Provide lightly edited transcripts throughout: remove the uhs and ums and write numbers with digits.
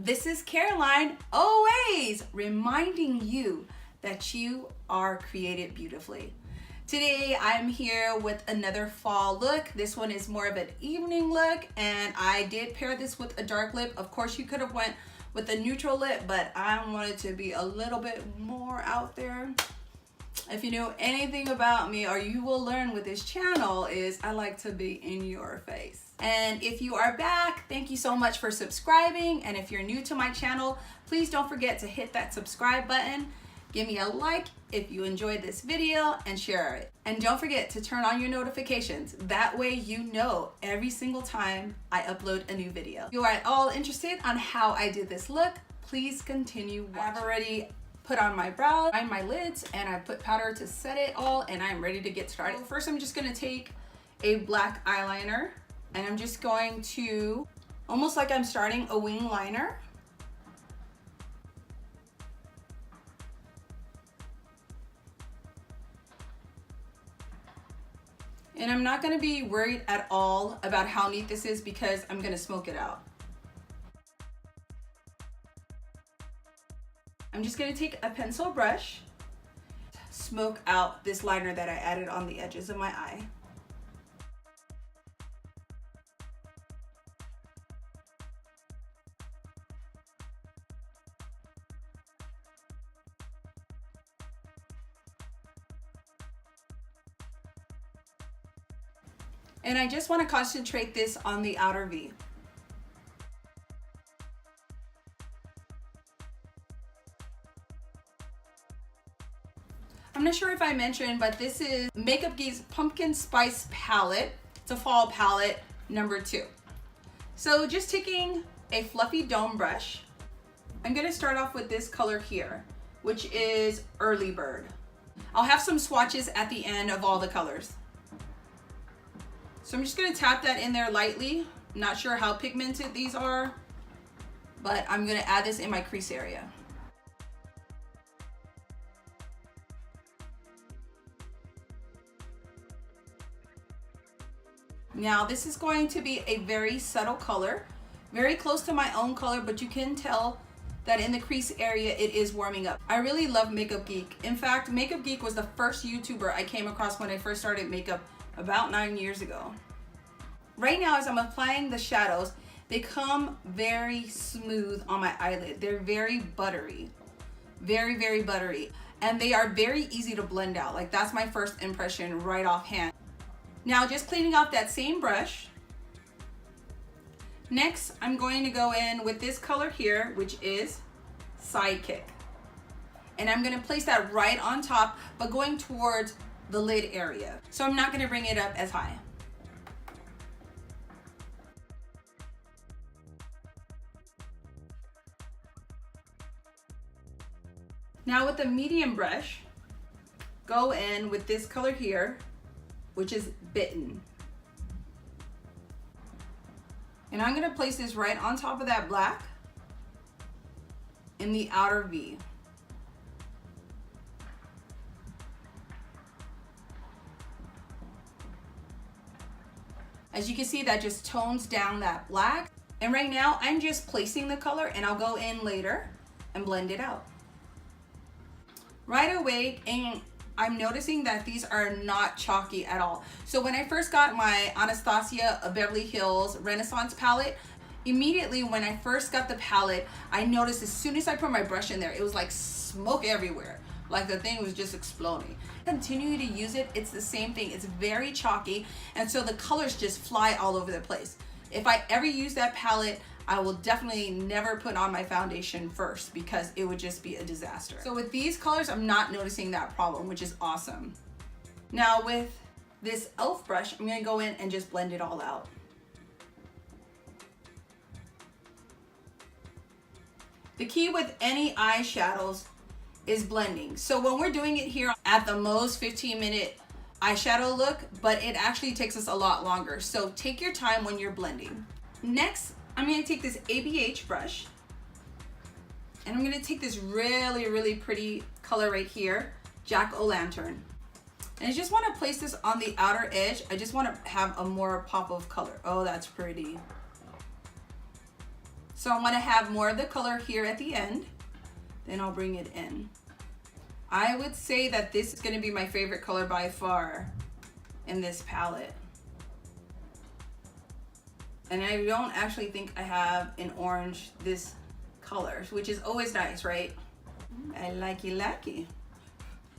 This is Caroline, always reminding you that you are created beautifully. Today I'm here with another fall look. This one is more of an evening look, and I did pair this with a dark lip. Of course you could have went with a neutral lip, but I wanted to be a little bit more out there. If you know anything about me, or you will learn with this channel, is I like to be in your face. And if you are back, thank you so much for subscribing. And if you're new to my channel, please don't forget to hit that subscribe button. Give me a like if you enjoyed this video and share it. And don't forget to turn on your notifications. That way you know every single time I upload a new video. If you are at all interested on how I did this look, please continue watching. I've already put on my brow, lined my lids, and I put powder to set it all, and I'm ready to get started. First, I'm just gonna take a black eyeliner, and I'm just going to, almost like I'm starting a wing liner. And I'm not gonna be worried at all about how neat this is because I'm gonna smoke it out. I'm just gonna take a pencil brush, smoke out this liner that I added on the edges of my eye. And I just want to concentrate this on the outer V. I'm not sure if I mentioned, but this is Makeup Geeks Pumpkin Spice palette. It's a fall palette, number 2. So just taking a fluffy dome brush, I'm gonna start off with this color here, which is Early Bird. I'll have some swatches at the end of all the colors. So I'm just gonna tap that in there lightly. I'm not sure how pigmented these are, but I'm gonna add this in my crease area. Now this is going to be a very subtle color, very close to my own color, but you can tell that in the crease area it is warming up. I really love Makeup Geek. In fact, Makeup Geek was the first YouTuber I came across when I first started makeup about 9 years ago. Right now, as I'm applying the shadows, they come very smooth on my eyelid. They're very buttery, very, very buttery. And they are very easy to blend out. Like, that's my first impression right offhand. Now, just cleaning off that same brush. Next, I'm going to go in with this color here, which is Sidekick. And I'm gonna place that right on top, but going towards the lid area. So I'm not gonna bring it up as high. Now with the medium brush, go in with this color here, which is Bitten. And I'm gonna place this right on top of that black in the outer V. As you can see, that just tones down that black. And right now, I'm just placing the color, and I'll go in later and blend it out. Right away, and I'm noticing that these are not chalky at all. So when I first got my Anastasia Beverly Hills Renaissance palette, immediately when I first got the palette, I noticed as soon as I put my brush in there, it was like smoke everywhere. Like the thing was just exploding. Continue to use it, it's the same thing. It's very chalky, and so the colors just fly all over the place. If I ever use that palette, I will definitely never put on my foundation first because it would just be a disaster. So with these colors, I'm not noticing that problem, which is awesome. Now with this e.l.f. brush, I'm gonna go in and just blend it all out. The key with any eyeshadows is blending. So when we're doing it here at the most 15-minute eyeshadow look, but it actually takes us a lot longer. So take your time when you're blending. Next, I'm gonna take this ABH brush, and I'm gonna take this really, really pretty color right here, Jack-o'-lantern. And I just wanna place this on the outer edge. I just wanna have a more pop of color. Oh, that's pretty. So I'm gonna have more of the color here at the end, then I'll bring it in. I would say that this is gonna be my favorite color by far in this palette. And I don't actually think I have an orange this color, which is always nice, right? I likey.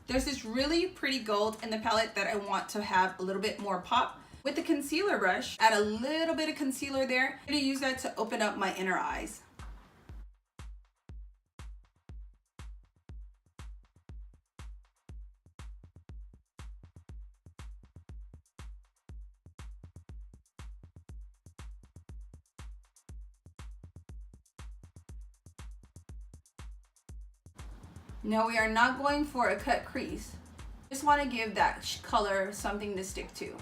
There's this really pretty gold in the palette that I want to have a little bit more pop. With the concealer brush, add a little bit of concealer there. I'm gonna use that to open up my inner eyes. No, we are not going for a cut crease. Just want to give that color something to stick to.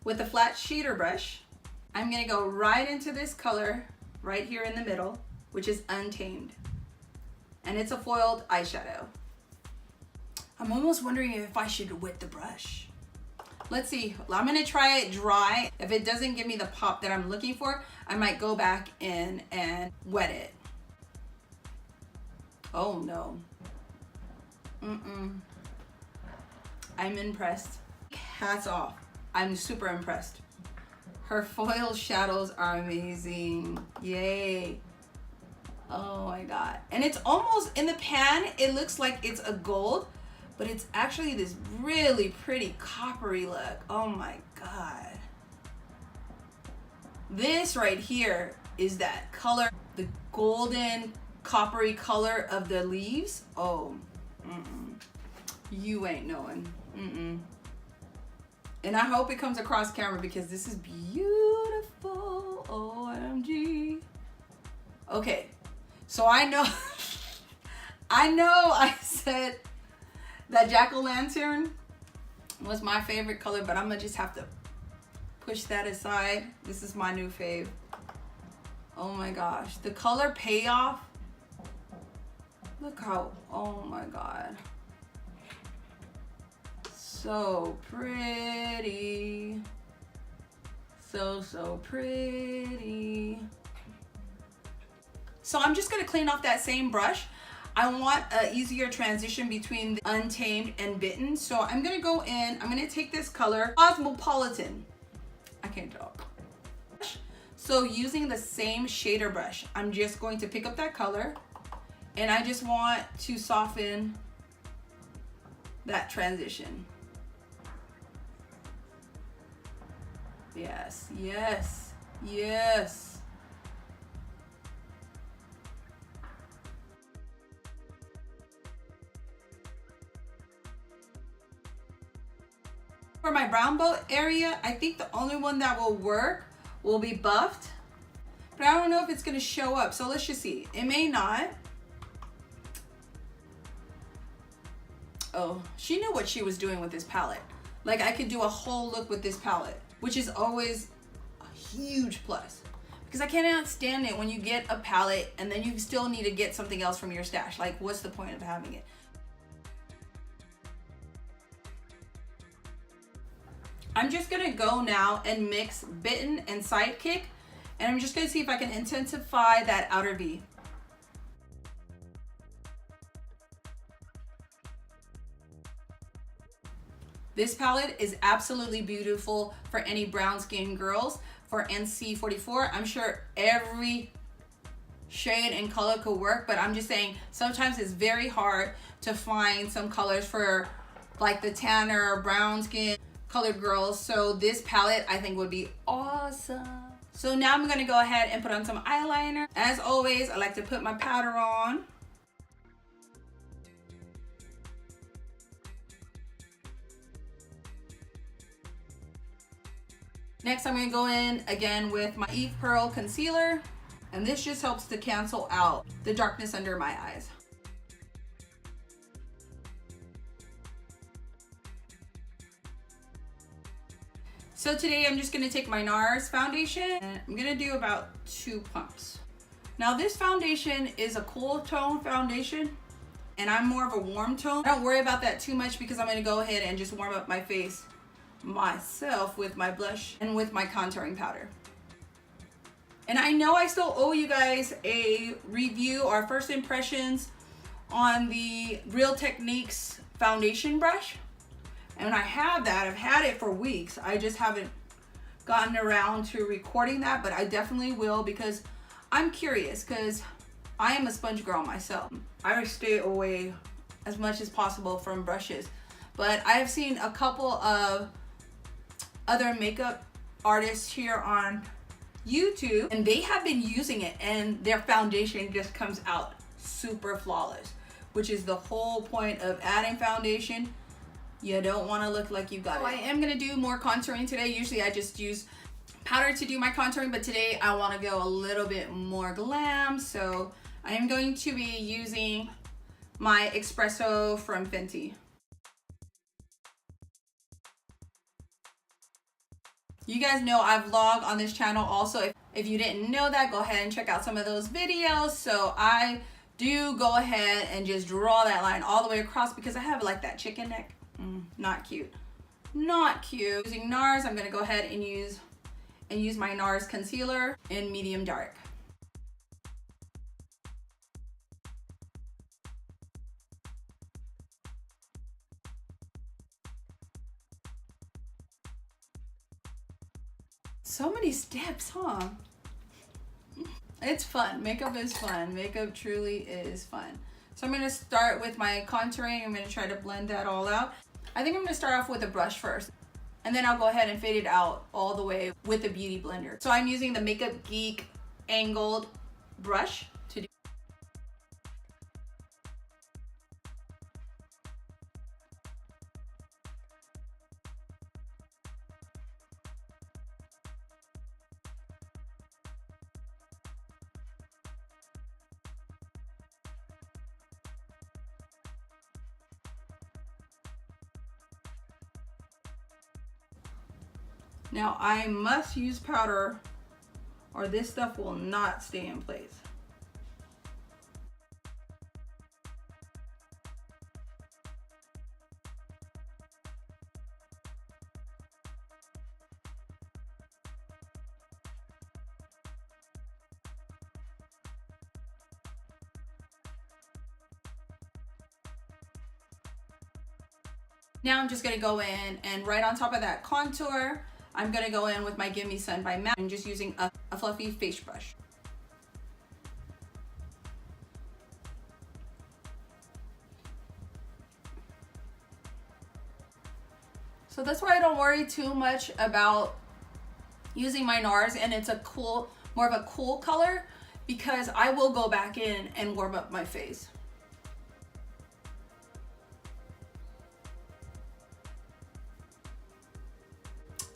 With a flat shader brush, I'm going to go right into this color right here in the middle, which is Untamed. And it's a foiled eyeshadow. I'm almost wondering if I should wet the brush. Let's see. I'm going to try it dry. If it doesn't give me the pop that I'm looking for, I might go back in and wet it. Oh no. I'm impressed. Hats off. I'm super impressed. Her foil shadows are amazing. Yay. Oh my god. And it's almost in the pan, it looks like it's a gold, but it's actually this really pretty coppery look. Oh my god. This right here is that color, the golden coppery color of the leaves. Oh, you ain't knowing. And I hope it comes across camera because this is beautiful. OMG. Okay, so I know I said that jack-o'-lantern was my favorite color, but I'm gonna just have to push that aside. This is my new fave. Oh my gosh, the color payoff. Look how, oh my god. So pretty. So pretty. So I'm just gonna clean off that same brush. I want an easier transition between the Untamed and Bitten. So I'm gonna go in, I'm gonna take this color, Cosmopolitan. I can't talk. So using the same shader brush, I'm just going to pick up that color and I just want to soften that transition. Yes, yes, yes. For my brown boat area, I think the only one that will work will be Buffed, but I don't know if it's gonna show up, so let's just see. It may not. Oh, she knew what she was doing with this palette. Like I could do a whole look with this palette, which is always a huge plus. Because I cannot stand it when you get a palette and then you still need to get something else from your stash. Like what's the point of having it? I'm just gonna go now and mix Bitten and Sidekick, and I'm just gonna see if I can intensify that outer V. This palette is absolutely beautiful for any brown skin girls. For NC44, I'm sure every shade and color could work, but I'm just saying sometimes it's very hard to find some colors for like the tanner, brown skin colored girls. So this palette I think would be awesome. So now I'm gonna go ahead and put on some eyeliner. As always, I like to put my powder on. Next, I'm gonna go in again with my Eve Pearl concealer, and this just helps to cancel out the darkness under my eyes. So today I'm just gonna take my NARS foundation, and I'm gonna do about 2 pumps. Now this foundation is a cool tone foundation, and I'm more of a warm tone. I don't worry about that too much because I'm gonna go ahead and just warm up my face myself with my blush and with my contouring powder. And I know I still owe you guys a review or first impressions on the Real Techniques foundation brush. And I have that. I've had it for weeks. I just haven't gotten around to recording that, but I definitely will because I'm curious, because I am a sponge girl myself. I stay away as much as possible from brushes, but I have seen a couple of other makeup artists here on YouTube, and they have been using it, and their foundation just comes out super flawless, which is the whole point of adding foundation. You don't want to look like you got it. I am going to do more contouring today. Usually I just use powder to do my contouring, but today I want to go a little bit more glam. So I am going to be using my Espresso from Fenty. You guys know I vlog on this channel also. If you didn't know that, go ahead and check out some of those videos. So I do go ahead and just draw that line all the way across because I have like that chicken neck. Not cute. Not cute. Using NARS, I'm gonna go ahead and use my NARS concealer in medium dark. So many steps, huh? It's fun. Makeup is fun. Makeup truly is fun. So I'm gonna start with my contouring. I'm gonna try to blend that all out. I think I'm gonna start off with a brush first, and then I'll go ahead and fade it out all the way with a beauty blender. So I'm using the Makeupgeek angled brush to do. Now I must use powder or this stuff will not stay in place. Now I'm just gonna go in and right on top of that contour, I'm gonna go in with my Gimme Sun by MAC and just using a fluffy face brush. So that's why I don't worry too much about using my NARS, and it's a cool, more of a cool color, because I will go back in and warm up my face.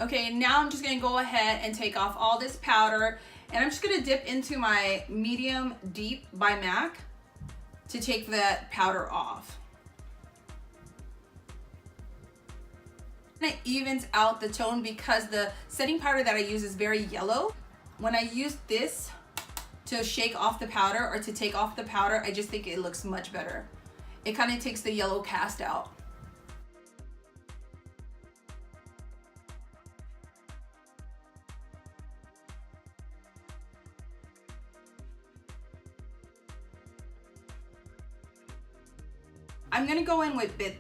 Okay, now I'm just gonna go ahead and take off all this powder, and I'm just gonna dip into my medium deep by MAC to take that powder off. And it evens out the tone because the setting powder that I use is very yellow. When I use this to shake off the powder or to take off the powder, I just think it looks much better. It kind of takes the yellow cast out. I'm gonna go in with bit.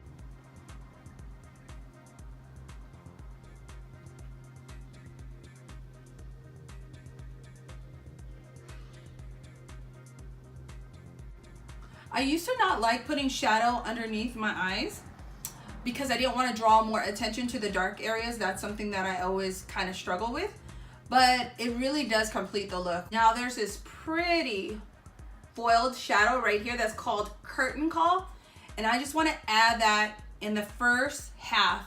I used to not like putting shadow underneath my eyes because I didn't want to draw more attention to the dark areas. That's something that I always kind of struggle with, but it really does complete the look. Now there's this pretty foiled shadow right here that's called Curtain Call, and I just want to add that in the first half.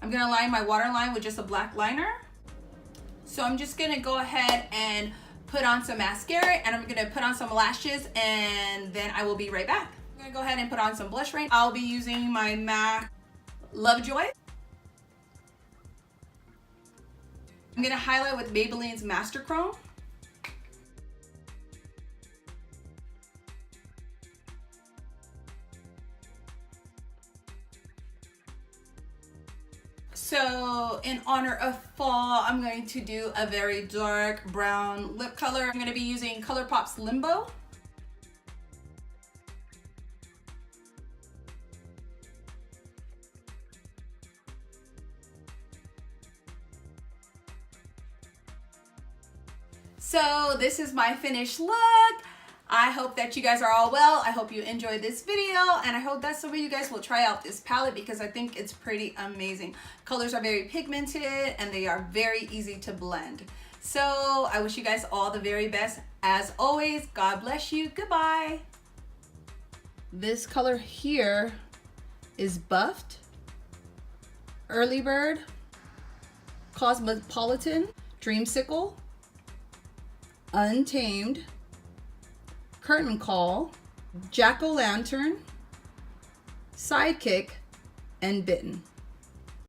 I'm gonna line my waterline with just a black liner. So I'm just gonna go ahead and put on some mascara, and I'm gonna put on some lashes, and then I will be right back. I'm gonna go ahead and put on some blush right now. I'll be using my MAC Lovejoy. I'm gonna highlight with Maybelline's Master Chrome. So in honor of fall, I'm going to do a very dark brown lip color. I'm going to be using ColourPop's Limbo. So this is my finished look. I hope that you guys are all well. I hope you enjoyed this video, and I hope that some of you guys will try out this palette because I think it's pretty amazing. Colors are very pigmented and they are very easy to blend. So I wish you guys all the very best. As always, God bless you. Goodbye. This color here is Buffed, Early Bird, Cosmopolitan, Dreamsicle, Untamed, Curtain Call, Jack-O-Lantern, Sidekick, and Bitten.